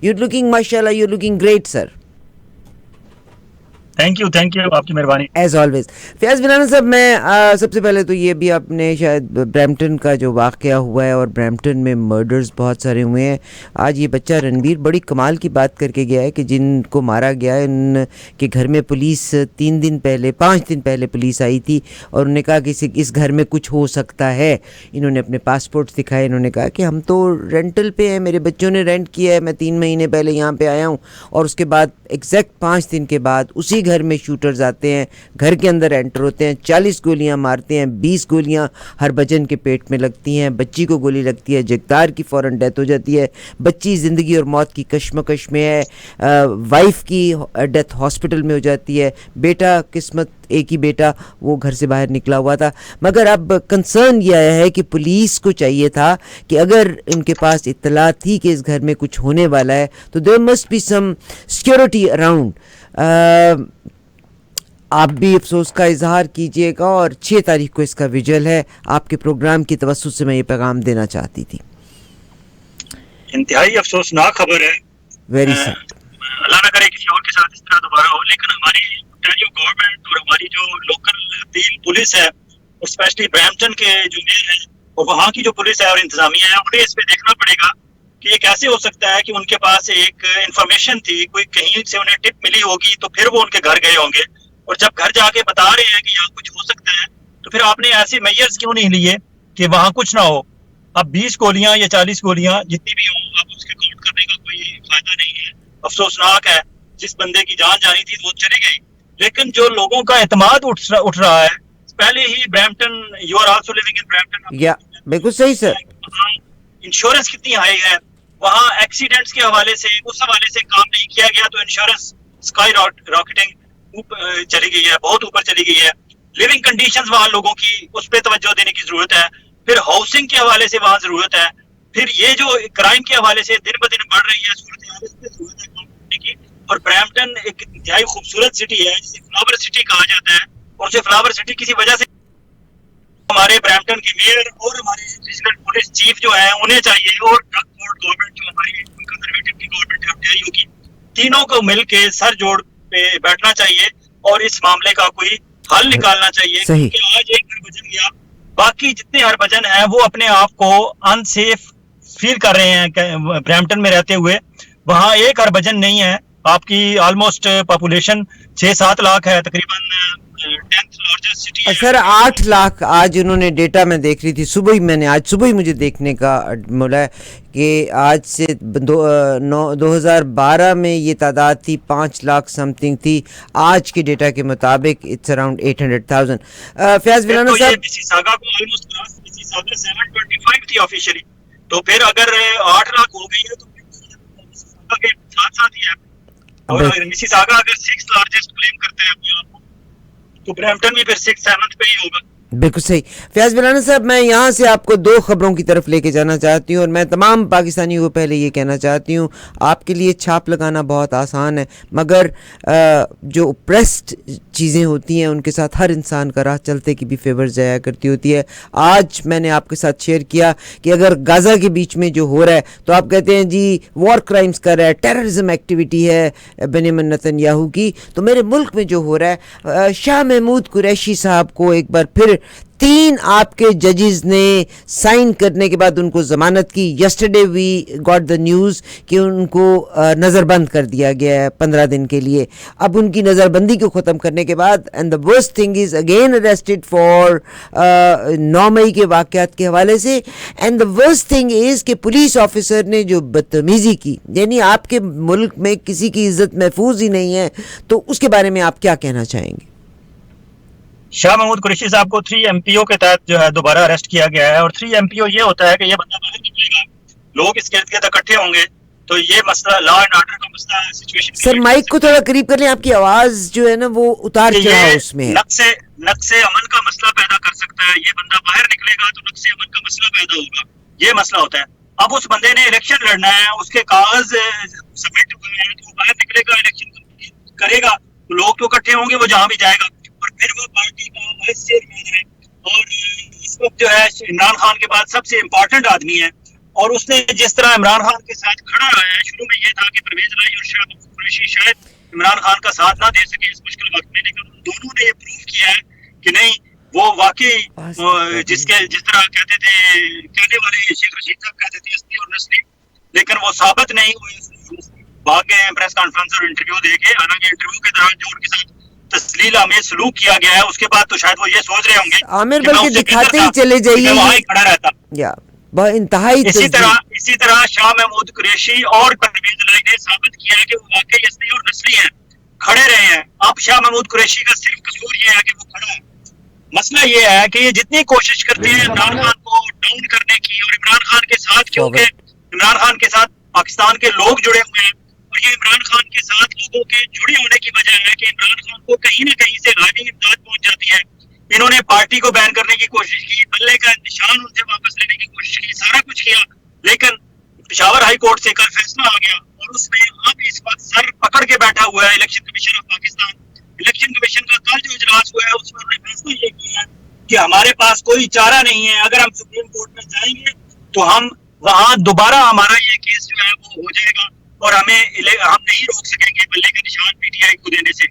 You're looking, mashallah, you're looking great, sir. Thank you आपकी मेहरबानी। As always. Fayaz बिलाना साहब, मैं सबसे पहले तो ये भी, आपने शायद ब्रैम्पटन का जो वाक़या हुआ है, और ब्रैम्पटन में मर्डर्स बहुत सारे हुए हैं। आज ये बच्चा रणबीर बड़ी कमाल की बात करके गया है कि जिनको मारा गया है उनके घर में पुलिस 5 दिन पहले पुलिस आई थी और उन्होंने कहा कि इस घर में कुछ हो सकता है। इन्होंने अपने पासपोर्ट दिखाए, इन्होंने कहा कि हम तो रेंटल पे हैं, मेरे बच्चों ने रेंट किया है, मैं 3 महीने पहले यहाँ पे आया हूँ। और उसके बाद एग्जैक्ट 5 दिन के बाद उसी घर में शूटर्स आते हैं, घर के अंदर एंटर होते हैं, 40 गोलियां मारते हैं, 20 गोलियां हरभजन के पेट में लगती हैं, बच्ची को गोली लगती है, जगतार की फ़ौरन डेथ हो जाती है, बच्ची ज़िंदगी और मौत की कश्मकश में है, वाइफ की डेथ हॉस्पिटल में हो जाती है, बेटा किस्मत एक ही बेटा वो घर से बाहर निकला हुआ था। मगर अब कंसर्न ये आया है कि पुलिस को चाहिए था कि अगर उनके पास इत्तला थी कि इस घर में कुछ होने वाला है तो there must be some security around. आप भी अफसोस का इजहार कीजिएगा और 6 तारीख को इसका विजुअल है। आपके प्रोग्राम की तवज्जो से मैं ये पैगाम देना चाहती थी। इंतहाई अफसोसनाक खबर है, वेरी सैड। अल्लाह ना करे किसी और के साथ इस तरह दोबारा हो। लेकिन हमारी गवर्नमेंट और हमारी जो लोकल 3 पुलिस है, और स्पेशली ब्रैम्पटन के जो मेयर है और वहाँ की जो पुलिस है और इंतजामिया है, उन्हें इस पे देखना पड़ेगा कि ये कैसे हो सकता है कि उनके पास एक इंफॉर्मेशन थी, कोई कहीं से उन्हें टिप मिली होगी तो फिर वो उनके घर गए होंगे, और जब घर जाके बता रहे हैं कि यहाँ कुछ हो सकता है तो फिर आपने ऐसे मेजर्स क्यों नहीं लिए कि वहाँ कुछ ना हो। अब 20 गोलियां या 40 गोलियां जितनी भी हों, अब उसके काउंट करने का कोई फायदा नहीं है। अफसोसनाक है, जिस बंदे की जान जानी थी वो चली गई। लेकिन जो लोगों का एतमाद उठ रहा है, पहले ही Brampton, you are also living in Brampton, या बिल्कुल सही सर। इंश्योरेंस कितनी हाई है, वहाँ एक्सीडेंट्स के हवाले से उस हवाले से काम नहीं किया गया तो इंश्योरेंस स्काई रॉकेटिंग चली गई है, बहुत ऊपर चली गई है। लिविंग कंडीशंस वहाँ लोगों की, उस पर तवज्जो देने की जरूरत है। फिर हाउसिंग के हवाले से वहाँ जरूरत है। फिर ये जो क्राइम के हवाले से दिन ब दिन बढ़ रही है सूरत, इस पे जरूरत है काम करने की। और ब्रैम्पटन एक इंतहाई खूबसूरत सिटी है जिसे फ्लावर सिटी कहा जाता है, और उसे फ्लावर सिटी किसी वजह से हमारे ब्रैम्पटन के मेयर और हमारे रीजनल पुलिस चीफ जो है उन्हें चाहिए, और गवर्नमेंट जो हमारी कंजर्वेटिव की गवर्नमेंट है ontario की, तीनों को मिलके सर जोड़ पे बैठना चाहिए और इस मामले का कोई हल निकालना चाहिए। क्योंकि आज एक हरभजन गया, बाकी जितने हरभजन हैं वो अपने आप को अनसेफ फील कर रहे हैं ब्रैम्पटन में रहते हुए। वहाँ एक हरभजन नहीं है, आपकी ऑलमोस्ट पॉपुलेशन 6-7 लाख है, तकरीबन 10th लार्जेस्ट सिटी है। सर 8 लाख आज उन्होंने डेटा में देख रही थी सुबह ही, मैंने आज सुबह ही मुझे देखने का मिला है कि आज से 2012 में ये तादाद थी 5 लाख समथिंग थी, आज के डेटा के मुताबिक इट्स अराउंड 800,000। फयाज बिलाना साहब, मिसिसागा को ऑलमोस्ट क्रॉस, मिसिसागा 725 थी ऑफिशियली, तो फिर अगर 8 लाख हो गई है तो मिसिसागा के साथ ही है। और मिसिसागा अगर 6th लार्जेस्ट क्लेम करते हैं अपने आप को, तो ब्रैम्पटन भी फिर 6th-7th पे ही होगा। बिल्कुल सही। फयाज बिलाना साहब, मैं यहाँ से आपको 2 खबरों की तरफ लेके जाना चाहती हूँ और मैं तमाम पाकिस्तानियों को पहले ये कहना चाहती हूँ, आपके लिए छाप लगाना बहुत आसान है, मगर जो ओप्रेस्ड चीज़ें होती हैं उनके साथ हर इंसान का राह चलते की भी फेवर जाया करती होती है। आज मैंने आपके साथ शेयर किया कि अगर गाज़ा के बीच में जो हो रहा है तो आप कहते हैं जी वॉर क्राइम्स कर रहा है, टेररिज्म एक्टिविटी है बेंजामिन नेतन्याहू की, तो मेरे मुल्क में जो हो रहा है, शाह महमूद कुरैशी साहब को एक बार फिर 3 आपके जजेस ने साइन करने के बाद उनको ज़मानत की। Yesterday we got the news कि उनको नज़रबंद कर दिया गया है 15 दिन के लिए। अब उनकी नज़रबंदी को ख़त्म करने के बाद, and the worst thing is again arrested for 9 मई के वाक़यात के हवाले से। And the worst thing is कि पुलिस ऑफिसर ने जो बदतमीज़ी की, यानी आपके मुल्क में किसी की इज़्ज़त महफूज ही नहीं है, तो उसके बारे में आप क्या कहना चाहेंगे? शाह महमूद कुरैशी साहब को 3 MPO के तहत जो है दोबारा अरेस्ट किया गया है, और 3 MPO ये होता है कि ये बंदा बाहर निकलेगा, लोग इसके इर्द गिर्द इकट्ठे होंगे, तो ये मसला लॉ एंड ऑर्डर का मसला सिचुएशन। सर माइक को थोड़ा करीब कर लें, आपकी आवाज जो है ना वो उतार चढ़ाव उसमें है। नक्शे अमन का मसला पैदा कर सकता है, ये बंदा बाहर निकलेगा तो नक्शे अमन का मसला पैदा होगा, ये मसला होता है। अब उस बंदे ने इलेक्शन लड़ना है, उसके कागज सबमिट हुए हैं, तो बाहर निकलेगा, इलेक्शन करेगा, तो लोग तो इकट्ठे होंगे, वो जहां भी जाएगा, और फिर वो पार्टी का वाइस चेयरमैन है, और इस वक्त जो है इमरान खान के बाद सबसे इम्पोर्टेंट आदमी है, और उसने जिस तरह इमरान खान के साथ खड़ा रहा है, शुरू में यह था कि परवेज लाई और शाह महमूद कुरैशी शायद इमरान खान का साथ ना दे सके इस मुश्किल वक्त में, लेकिन उन दोनों ने ये प्रूव किया है कि नहीं, वो वाकई जिस तरह कहते थे कहने वाले शेख रशीद साहब कहते थे असली और नस्ली, लेकिन वो साबित नहीं हुए, भाग गए हैं प्रेस कॉन्फ्रेंस और इंटरव्यू देके। हालांकि इंटरव्यू के दौरान जो उनके साथ तस्लील आमेज सलूक किया गया है, उसके बाद तो शायद वो ये सोच रहे होंगे आमिर, बल्कि दिखाते ही चले जाइए, वहां ही खड़ा रहता। या इंतहाई इसी तरह शाह महमूद कुरैशी और परवेज लाई ने साबित किया है कि वो वाकई असली और नस्ली हैं, खड़े रहे हैं। अब शाह महमूद कुरैशी का सिर्फ कसूर ये है कि वो खड़ा है। मसला ये है कि ये जितनी कोशिश करते हैं इमरान खान को डाउन करने की, और इमरान खान के साथ, क्योंकि इमरान खान के साथ पाकिस्तान के लोग जुड़े हुए हैं, और ये इमरान खान के साथ लोगों के जुड़े होने की वजह है कि इमरान खान को कहीं ना कहीं से गायबी इमदाद पहुंच जाती है। इन्होंने पार्टी को बैन करने की कोशिश की, बल्ले का निशान उनसे वापस लेने की कोशिश की, सारा कुछ किया, लेकिन पेशावर हाई कोर्ट से कल फैसला आ गया और उसमें अब इस वक्त सर पकड़ के बैठा हुआ है election commission of Pakistan. Election commission का कल जो इजलास हुआ है उसमें उन्होंने फैसला ये किया है कि हमारे पास कोई चारा नहीं है, अगर हम सुप्रीम कोर्ट में जाएंगे तो हम वहां दोबारा हमारा ये केस जो है वो हो जाएगा और हम नहीं रोक सकेंगे बल्ले का निशान पीटीआई को देने से।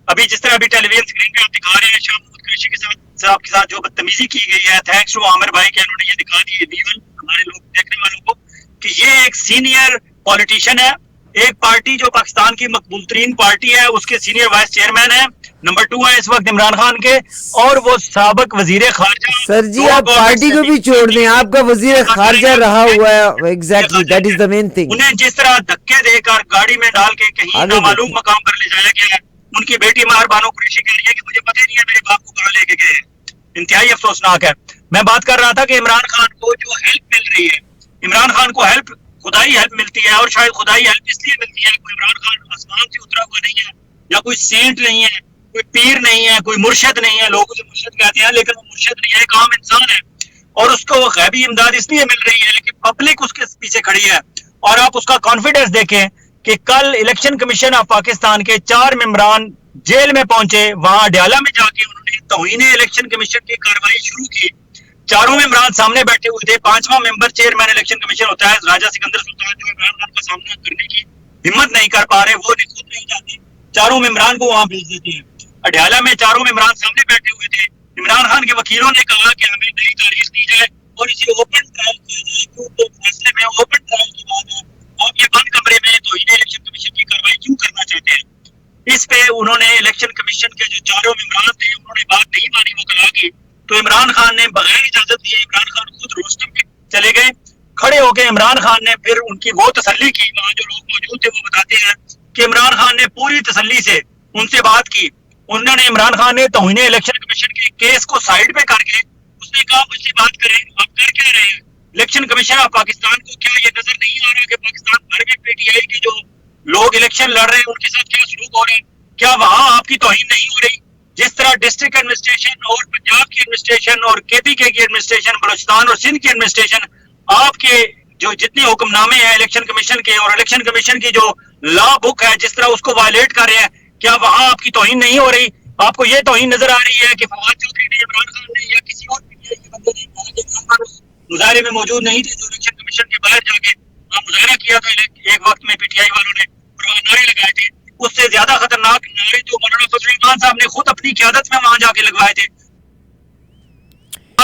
अभी जिस तरह अभी टेलीविजन स्क्रीन पे आप दिखा रहे हैं शाह महमूद कुरैशी के साथ जो बदतमीजी की गई है, थैंक्स टू आमिर भाई के उन्होंने ये दिखा दी विजुअल हमारे लोग देखने वालों को कि ये एक सीनियर पॉलिटिशियन है, एक पार्टी जो पाकिस्तान की मकबूल तरीन पार्टी है उसके सीनियर वाइस चेयरमैन है, नंबर 2 है इस वक्त इमरान खान के, और वो साबिक वजीर खारजा। सर जी आप पार्टी को भी छोड़ दें, आपका वजीर खारजा रहा हुआ है, exactly that is the main thing. उन्हें जिस तरह धक्के देकर गाड़ी में डाल के कहीं नामालूम मकाम पर ले जाया गया है, उनकी बेटी मार बानो कुरैशी कह रही है कि मुझे पता नहीं है मेरे बाप को कहाँ लेके गए। इंतहाई अफसोसनाक है। मैं बात कर रहा था कि इमरान खान को जो हेल्प मिल रही है, इमरान खान को हेल्प खुदाई हेल्प मिलती है, और शायद खुदाई हेल्प इसलिए मिलती है कोई इमरान खान आसमान से उतरा हुआ नहीं है, या कोई सेंट नहीं है, कोई पीर नहीं है, कोई मुर्शद नहीं है। लोग उसे मुर्शद कहते हैं लेकिन वो मुर्शद नहीं है, एक आम इंसान है, और उसको गैबी इमदाद इसलिए मिल रही है लेकिन पब्लिक उसके पीछे खड़ी है। और आप उसका कॉन्फिडेंस देखें कि कल इलेक्शन कमीशन ऑफ पाकिस्तान के 4 मेंबरान जेल में पहुंचे, वहां अडयाला में जाके उन्होंने तौहीन इलेक्शन कमीशन की कार्रवाई शुरू की। चारों मेंबरान सामने बैठे हुए थे। 5वां मेंबर चेयरमैन इलेक्शन कमीशन होता है राजा सिकंदर सुल्तान, जो इमरान खान का सामना करने की हिम्मत नहीं कर पा रहे, वो खुद नहीं जाते, चारों मेंबरान को वहां भेज देते हैं। अडयाला में चारों मेंबरान सामने बैठे हुए थे। इमरान खान के वकीलों ने कहा कि हमें नई तारीख दी जाए और इसे ओपन ट्रायल किया जाए, क्योंकि फैसले में ओपन ट्रायल की बात है। आप ये बंद कमरे में तौहीन इलेक्शन कमीशन की कार्रवाई क्यों करना चाहते हैं? इस पे उन्होंने इलेक्शन कमीशन के जो चारों मेंबरान थे उन्होंने बात नहीं मानी मुकला की, तो इमरान खान ने बगैर इजाजत दिए इमरान खान खुद रोस्टम पे चले गए। खड़े होकर इमरान खान ने फिर उनकी वो तसल्ली की, वहां जो लोग मौजूद थे वो बताते हैं कि इमरान खान ने पूरी तसल्ली से उनसे बात की। उन्होंने इमरान खान ने तौहीन इलेक्शन कमीशन के केस को साइड पे करके उसने कहा मुझसे बात करें, आप कर क्या रहे हैं? इलेक्शन कमीशन ऑफ पाकिस्तान को क्या ये नजर नहीं आ रहा कि पाकिस्तान भर में पीटीआई के जो लोग इलेक्शन लड़ रहे हैं उनके साथ क्या सलूक हो रहे हैं? क्या वहां आपकी तौहीन नहीं हो रही? जिस तरह डिस्ट्रिक्ट एडमिनिस्ट्रेशन और पंजाब की एडमिनिस्ट्रेशन और केपीके की एडमिनिस्ट्रेशन, बलूचिस्तान और सिंध की एडमिनिस्ट्रेशन, आपके जो जितने हुक्मनामे हैं इलेक्शन कमीशन के और इलेक्शन कमीशन की जो लॉ बुक है जिस तरह उसको वायलेट कर रहे हैं, क्या वहां आपकी तौहीन नहीं हो रही? आपको ये तौहीन नजर आ रही है कि फवाद चौधरी ने, इमरान खान ने या किसी और पीटीआई के बंदे ने, हालांकि इमरान खान उस मुजाहरे में मौजूद नहीं थे जो इलेक्शन कमीशन के बाहर जाके मुजाहरा किया था एक वक्त में पीटीआई वालों ने नारे लगाए थे। उससे ज्यादा खतरनाक नारे जो मौलाना फजल रहमान साहब ने खुद अपनी क़यादत में वहां जाके लगवाए थे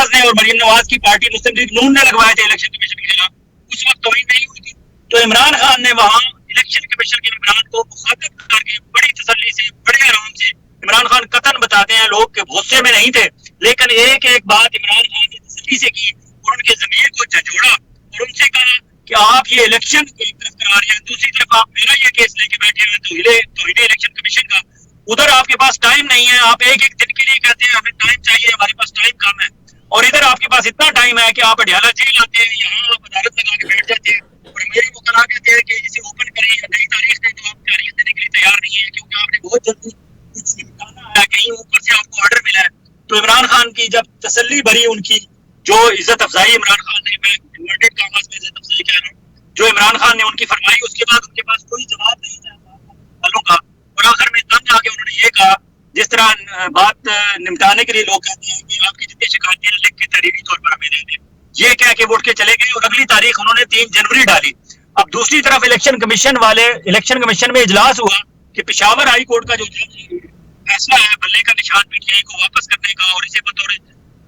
ने, और मरीम नवाज की पार्टी मुस्लिम लीग नून ने लगवाए थे इलेक्शन कमीशन के खिलाफ, उस वक्त तौहीन नहीं हुई थी। तो इमरान खान ने वहां इलेक्शन कमीशन के इमरान को मुखातिब करके बड़ी तसल्ली से, बड़े आराम से, इमरान खान कतन बताते हैं लोग के गुस्से में नहीं थे, लेकिन एक एक बात इमरान खान ने तसल्ली से की और उनके ज़मीर को झंझोड़ा और उनसे कहा कि आप ये इलेक्शन एक तरफ करा रहे हैं, दूसरी तरफ आप मेरा ये केस लेके बैठे हैं तौहीन इलेक्शन कमीशन का। उधर आपके पास टाइम नहीं है, आप एक एक दिन के लिए कहते हैं हमें टाइम चाहिए, हमारे पास टाइम कम है, और इधर आपके पास इतना टाइम है कि आप अडयाला जेल आते हैं, यहाँ आप अदालत लगा के बैठ जाते हैं और मेरी मुकला कहते हैं कि इसे ओपन करें या नई तारीख दें, तो आप तारीख देने के लिए तैयार नहीं है क्योंकि आपने बहुत जल्दी कुछ निपटाना है, कहीं ऊपर से आपको ऑर्डर मिला है। तो इमरान खान की जब तसल्ली भरी उनकी जो इज्जत अफजाई इमरान खान ने, मैं इन्वर्टेड कामास में इज्जत अफजाई कह रहा हूँ, जो इमरान खान ने उनकी फरमाई, उसके बाद उनके पास कोई जवाब नहीं था सवालों का, और आखिर में तंग आके उन्होंने ये कहा, जिस तरह बात निपटाने के लिए लोग कहते हैं कि आपकी जितनी शिकायतें हैं लिख के तहरीरी तौर पर हमें दे दें, ये है कि वो उठ के चले गए और अगली तारीख उन्होंने 3 जनवरी डाली। अब दूसरी तरफ इलेक्शन कमीशन में इजलास हुआ कि पेशावर हाई कोर्ट का जो फैसला है बल्ले का निशान पीटीआई को वापस करने का और इसे बतौर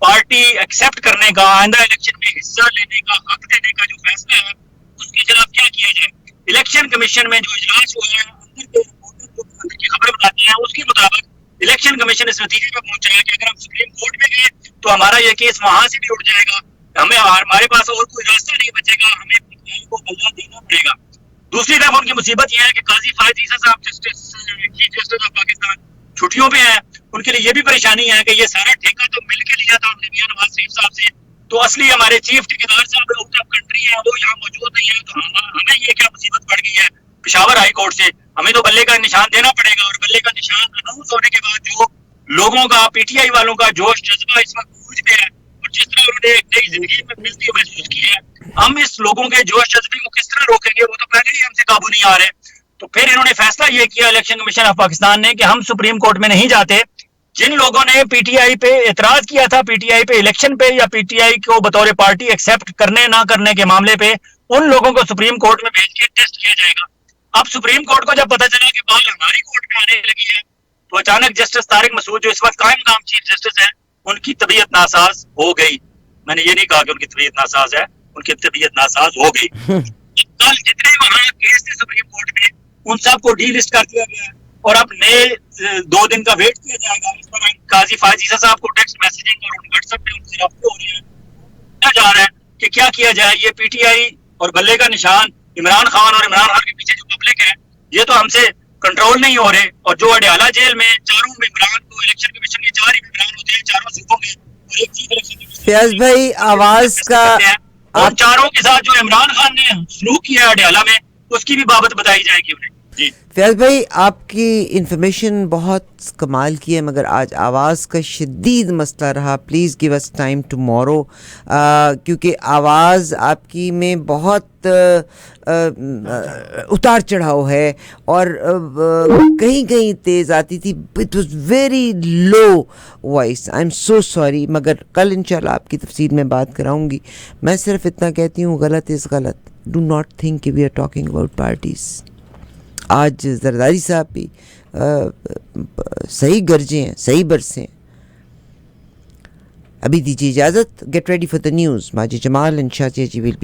पार्टी एक्सेप्ट करने का, आइंदा इलेक्शन में हिस्सा लेने का, हक देने का जो फैसला है उसके खिलाफ क्या किया जाए। इलेक्शन कमीशन में जो इजलास हुआ है, अंदर के रिपोर्टर की खबर बताते हैं, उसके मुताबिक इलेक्शन कमीशन इस नतीजे पर पहुंचा है कि अगर हम सुप्रीम कोर्ट में गए तो हमारा यह केस वहां से भी उठ जाएगा, हमारे पास और कोई रास्ता नहीं बचेगा, हमें पीटीआई को बल्ला देना पड़ेगा। दूसरी तरफ उनकी मुसीबत यह है कि काजी फायद ईसा साहब चीफ जस्टिस ऑफ पाकिस्तान छुट्टियों पे हैं, उनके लिए ये भी परेशानी है कि ये सारा ठेका तो मिल के लिया था हमने मियां नवाज शरीफ साहब से, तो असली हमारे चीफ ठेकेदार साहब आउट ऑफ कंट्री है, वो यहाँ मौजूद नहीं है, तो हमें ये क्या मुसीबत पड़ गई है पेशावर हाई कोर्ट से, हमें तो बल्ले का निशान देना पड़ेगा। और बल्ले का निशान अनाउंस होने के बाद जो लोगों का, पीटीआई वालों का जोश जज्बा इस वक्त गूंज पे है और जिस तरह उन्होंने एक नई जिंदगी में मिलती हुई महसूस की है, हम इस लोगों के जोश जज्बे को किस तरह रोकेंगे, वो तो पहले ही हमसे काबू नहीं आ रहे। तो फिर इन्होंने फैसला ये किया इलेक्शन कमीशन ऑफ पाकिस्तान ने कि हम सुप्रीम कोर्ट में नहीं जाते। जिन लोगों ने पीटीआई पे एतराज किया था, पीटीआई पे इलेक्शन पे या पीटीआई को बतौर पार्टी एक्सेप्ट करने ना करने के मामले पे, उन लोगों को सुप्रीम कोर्ट में भेज के टेस्ट किया जाएगा। अब सुप्रीम कोर्ट को जब पता चला कि बाल हमारी कोर्ट में आने लगी है, तो अचानक जस्टिस तारिक मसूद जो इस वक्त कायम नाम चीफ जस्टिस है, उनकी तबीयत नासाज हो गई। मैंने ये नहीं कहा कि उनकी तबीयत नासाज है, उनकी तबीयत नासाज हो गई। कल जितने वहां केस थे सुप्रीम कोर्ट में, उन सब को डी लिस्ट कर दिया गया और अब नए 2 दिन का वेट किया जाएगा। इस पर काजी फायद ईसा साहब को टेक्स्ट मैसेजिंग और व्हाट्सएप पे उनसे रब्ते हो रहे हैं, जा रहा है कि क्या किया जाए। ये पीटीआई और बल्ले का निशान, इमरान खान और इमरान खान के पीछे जो पब्लिक है, ये तो हमसे कंट्रोल नहीं हो रहे। और जो अडयाला जेल में चारों मेंबरान को, इलेक्शन कमीशन के 4 ही मेंबरान होते हैं चारों सूबों में, और एक चीफ इलेक्शन कमीशन, फैज भाई आवाज का और चारों के साथ जो इमरान खान ने सलूक किया अडयाला में, उसकी भी बाबत बताई जाएगी उन्हें। जी फैज भाई, आपकी इंफॉर्मेशन बहुत कमाल की है, मगर आज आवाज़ का शदीद मसला रहा। Please give us time tomorrow, क्योंकि आवाज़ आपकी में बहुत उतार चढ़ाव है और कहीं कहीं तेज़ आती थी। It was very low voice. I am so sorry, मगर कल इंशाल्लाह आपकी तफसील में बात कराऊंगी। मैं सिर्फ इतना कहती हूँ, गलत इज़ गलत। डू नॉट थिंक कि we are talking about parties. आज जरदारी साहब भी सही गरजे हैं, सही बरसे हैं। अभी दीजिए इजाज़त। Get ready for the news. Maji Jamal and Shazia ji will